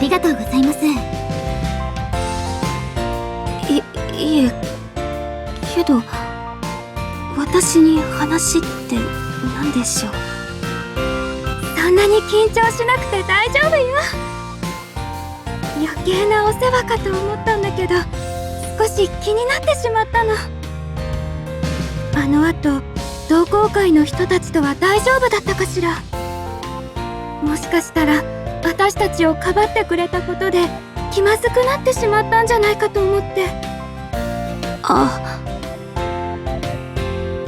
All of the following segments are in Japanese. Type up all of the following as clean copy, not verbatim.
りがとうございます。いえ、けど私に話って何でしょう。そんなに緊張しなくて大丈夫よ。余計なお世話かと思ったんだけど、少し気になってしまったの。あの後同好会の人たちとは大丈夫だったかしら。もしかしたら私たちをかばってくれたことで気まずくなってしまったんじゃないかと思って。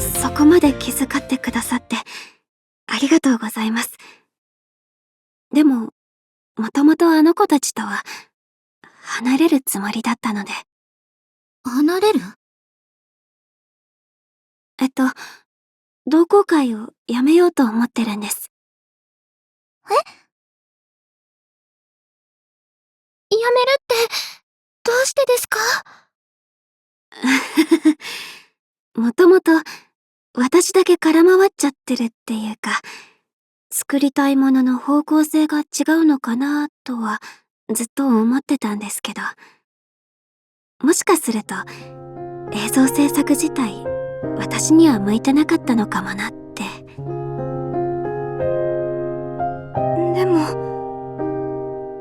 そこまで気遣ってくださってありがとうございます。でももともとあの子たちとは離れるつもりだったので。離れる？同好会をやめようと思ってるんです。え？やめるってどうしてですか？もともと私だけ空回っちゃってるっていうか、作りたいものの方向性が違うのかなとはずっと思ってたんですけど、もしかすると映像制作自体私には向いてなかったのかもなって。でも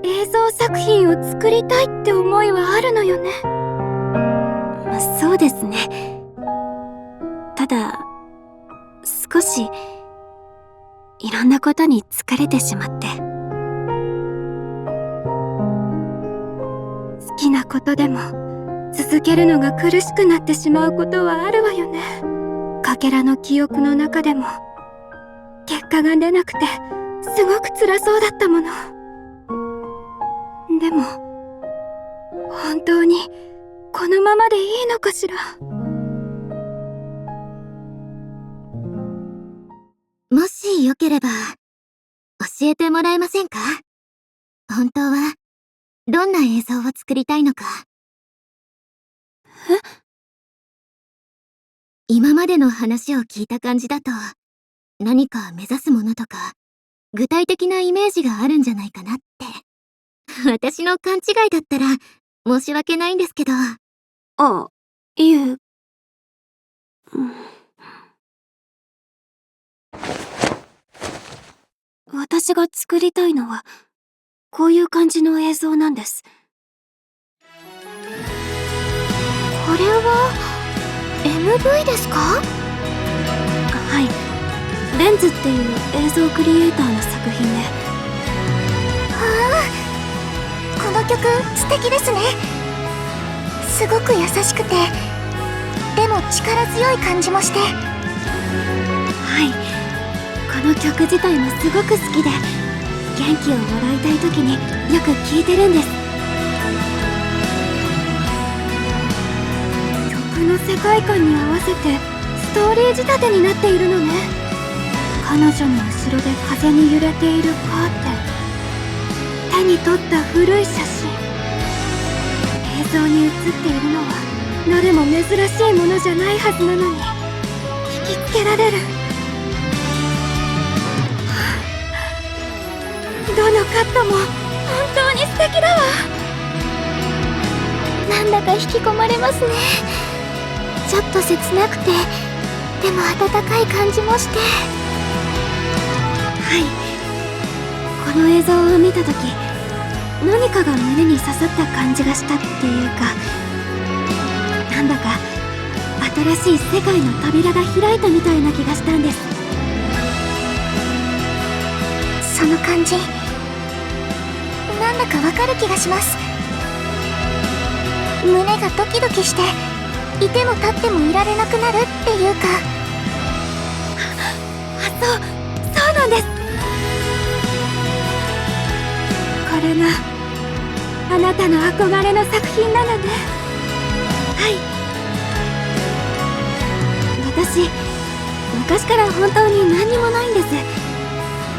映像作品を作りたいって思いはあるのよね。そうですね。ただ少しいろんなことに疲れてしまって。好きなことでも続けるのが苦しくなってしまうことはあるわよね。かけらの記憶の中でも結果が出なくてすごく辛そうだったもの。でも本当にこのままでいいのかしら。もしよければ教えてもらえませんか？本当はどんな映像を作りたいのか。今までの話を聞いた感じだと、何か目指すものとか具体的なイメージがあるんじゃないかなって。私の勘違いだったら申し訳ないんですけど。いえ。私が作りたいのはこういう感じの映像なんです。これは MV ですか？はい、レンズっていう映像クリエイターの作品で。この曲素敵ですね。すごく優しくて、でも力強い感じもして。はい、この曲自体もすごく好きで、元気をもらいたい時によく聴いてるんです。曲の世界観に合わせてストーリー仕立てになっているのね。彼女の後ろで風に揺れているカーテン、手に取った古い写真、映像に映っているのはどれも珍しいものじゃないはずなのに引きつけられる。どのカットも本当に素敵だわ。なんだか引き込まれますね。ちょっと切なくて、でも温かい感じもして。はい、この映像を見た時、何かが胸に刺さった感じがしたっていうか、なんだか新しい世界の扉が開いたみたいな気がしたんです。その感じ、なんだかわかる気がします。胸がドキドキして、いても立ってもいられなくなるっていうか。そうなんです。これがあなたの憧れの作品なのね。はい、私昔から本当に何にもないんです。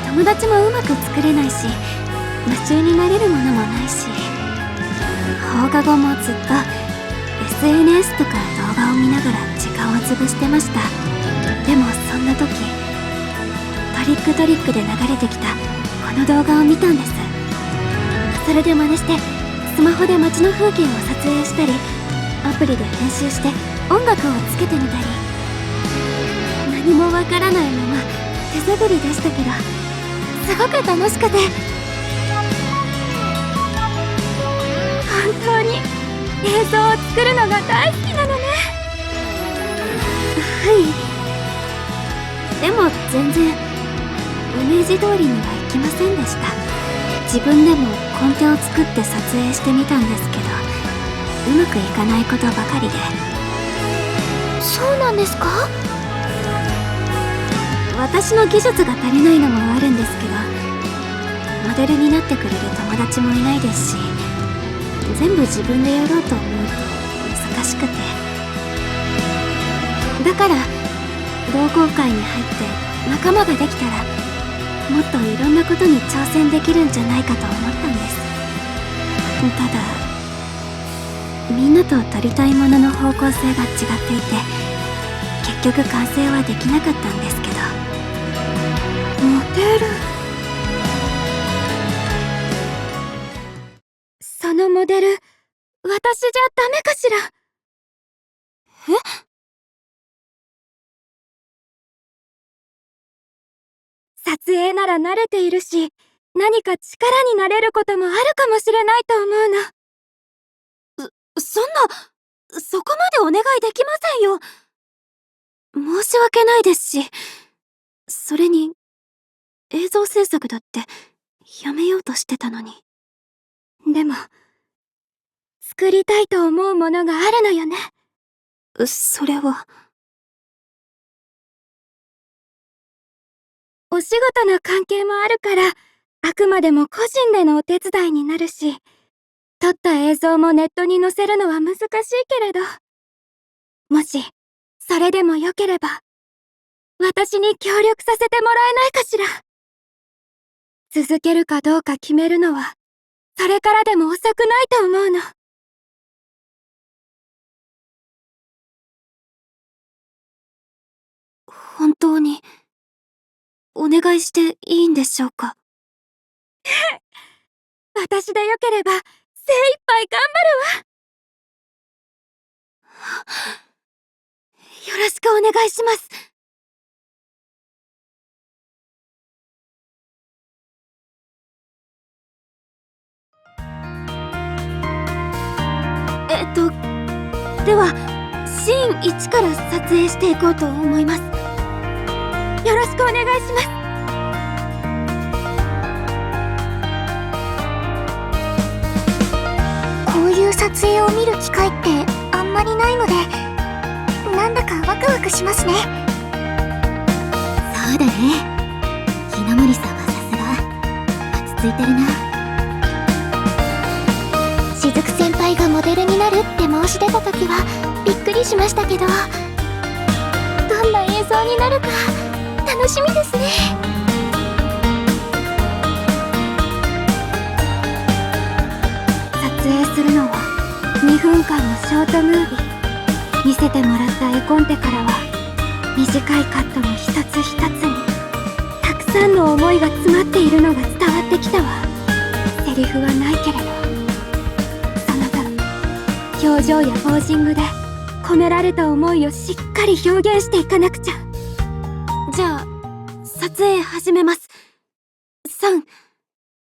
友達もうまく作れないし、夢中になれるものもないし、放課後もずっと SNS とか動画を見ながら時間を潰してました。でもそんな時、トリックで流れてきたこの動画を見たんです。そそれで真似してスマホで街の風景を撮影したり、アプリで編集して音楽をつけてみたり、何もわからないまま手探りでしたけど、すごく楽しくて、本当に映像を作るのが大好きなのね。はい。でも全然イメージ通りにはいきませんでした。自分でもコンテを作って撮影してみたんですけど、うまくいかないことばかりで。そうなんですか？私の技術が足りないのもあるんですけど、モデルになってくれる友達もいないですし、全部自分でやろうと思うと難しくて。だから同好会に入って仲間ができたら、もっといろんなことに挑戦できるんじゃないかと思ったんです。ただみんなと撮りたいものの方向性が違っていて、結局完成はできなかったんですけど。モデル、そのモデル、私じゃダメかしら？え？撮影なら慣れているし、何か力になれることもあるかもしれないと思うの。そんな、そこまでお願いできませんよ。申し訳ないですし、それに、映像制作だってやめようとしてたのに。でも、作りたいと思うものがあるのよね。それは。お仕事の関係もあるから、あくまでも個人でのお手伝いになるし、撮った映像もネットに載せるのは難しいけれど、もし、それでもよければ、私に協力させてもらえないかしら。続けるかどうか決めるのは、それからでも遅くないと思うの。本当に、お願いしていいんでしょうか？私でよければ、精一杯頑張るわ。よろしくお願いします。では、シーン1から撮影していこうと思います。よろしくお願いします。こういう撮影を見る機会ってあんまりないので、なんだかワクワクしますね。そうだね。木ノ森さんはさすが落ち着いてるな。雫先輩がモデルになるって申し出た時はびっくりしましたけど、どんな映像になるか楽しみですね。撮影するのは2分間のショートムービー。見せてもらった絵コンテからは、短いカットの一つ一つにたくさんの思いが詰まっているのが伝わってきたわ。セリフはないけれど、その分表情やポージングで込められた思いをしっかり表現していかなくちゃ。じゃあ撮影始めます。3、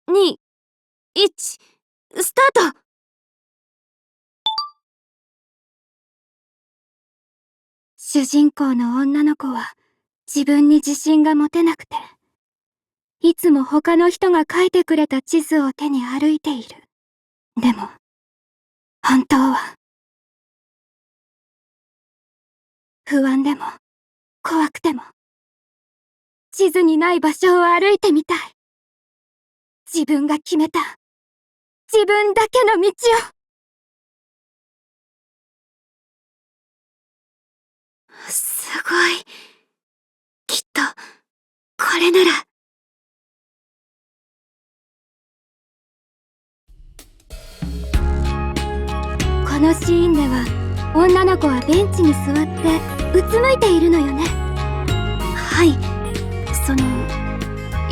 2、1、スタート。主人公の女の子は自分に自信が持てなくて、いつも他の人が描いてくれた地図を手に歩いている。でも、本当は、不安でも、怖くても、地図にない場所を歩いてみたい。自分が決めた、自分だけの道を。すごい。きっと、これなら。このシーンでは、女の子はベンチに座ってうつむいているのよね。はい。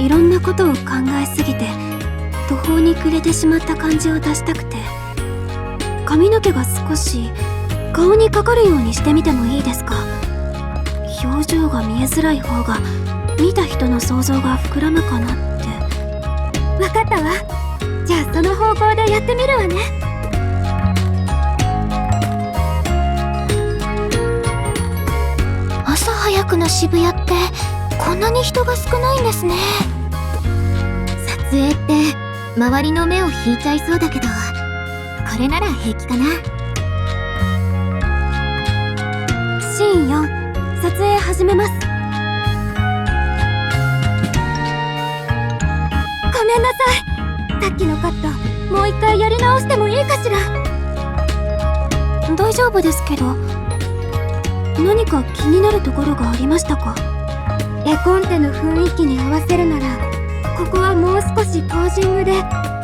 いろんなことを考えすぎて、途方に暮れてしまった感じを出したくて、髪の毛が少し顔にかかるようにしてみてもいいですか？表情が見えづらい方が見た人の想像が膨らむかなって。わかったわ。じゃあその方向でやってみるわね。朝早くの渋谷ってこんなに人が少ないんですね。撮影って周りの目を引いちゃいそうだけど、これなら平気かな。シーン4、撮影始めます。ごめんなさい。さっきのカットもう一回やり直してもいいかしら？大丈夫ですけど、何か気になるところがありましたか？絵コンテの雰囲気に合わせるなら、ここはもう少しポージングで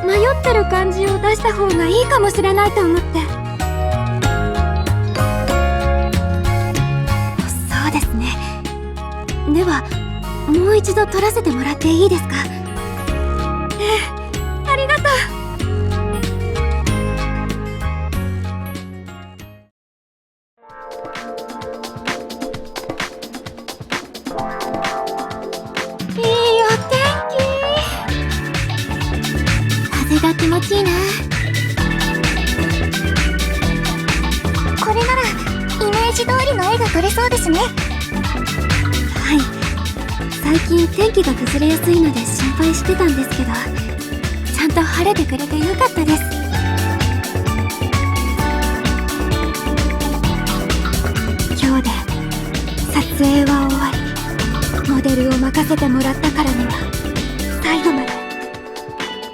迷ってる感じを出した方がいいかもしれないと思って。そうですね。ではもう一度撮らせてもらっていいですか？ありがとう。いいお天気。風が気持ちいいな。これならイメージ通りの絵が撮れそうですね。はい。最近天気が崩れやすいので心配してたんですけど、ちゃんと晴れてくれてよかったです。今日で撮影は終わり、モデルを任せてもらったからには最後まで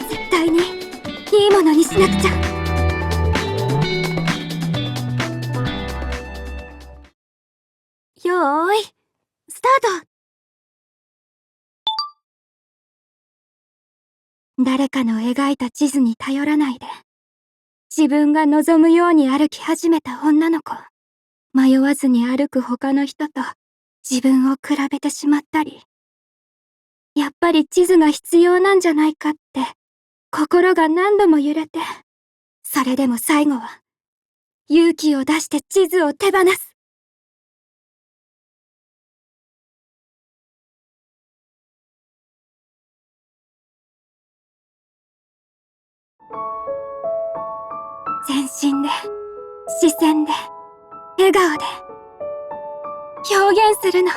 絶対にいいものにしなくちゃ。よーい、スタート。誰かの描いた地図に頼らないで、自分が望むように歩き始めた女の子。迷わずに歩く他の人と自分を比べてしまったり、やっぱり地図が必要なんじゃないかって心が何度も揺れて、それでも最後は勇気を出して地図を手放す。全身で、視線で、笑顔で表現するの。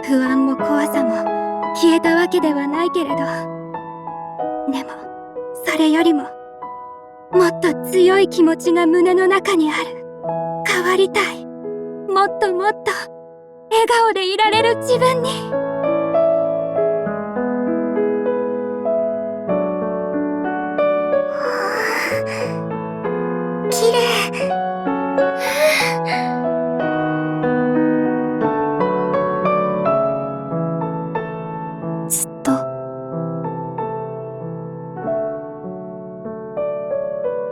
不安も怖さも消えたわけではないけれど、でもそれよりももっと強い気持ちが胸の中にある。変わりたい。もっともっと笑顔でいられる自分に。綺麗。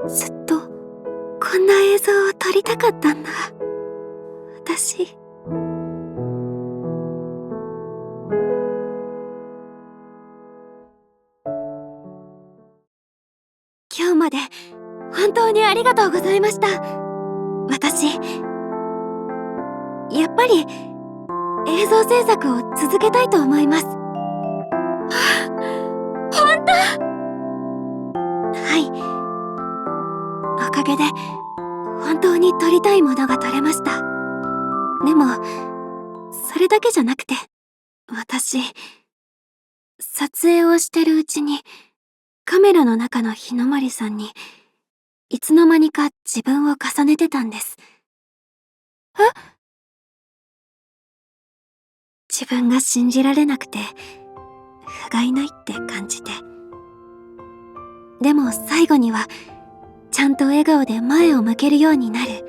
ずっとこんな映像を撮りたかったんだ。私。今日まで本当にありがとうございました。私、やっぱり映像制作を続けたいと思います。本当？はい。おかげで本当に撮りたいものが撮れました。でも、それだけじゃなくて、私、撮影をしてるうちに、カメラの中の日の丸さんに、いつの間にか自分を重ねてたんです。自分が信じられなくて、不甲斐ないって感じて。でも最後には、ちゃんと笑顔で前を向けるようになる。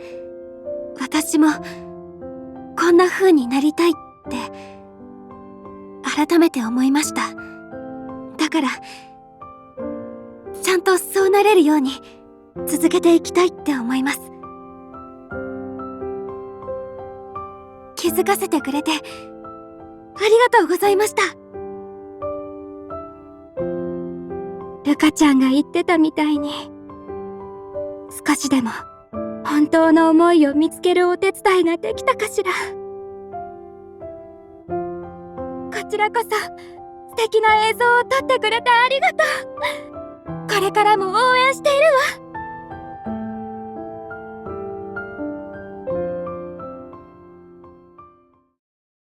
私も、こんな風になりたいって、改めて思いました。だから、ちゃんとそうなれるように、続けていきたいって思います。気づかせてくれて、ありがとうございました。ルカちゃんが言ってたみたいに、少しでも本当の思いを見つけるお手伝いができたかしら。こちらこそ素敵な映像を撮ってくれてありがとう。これからも応援しているわ。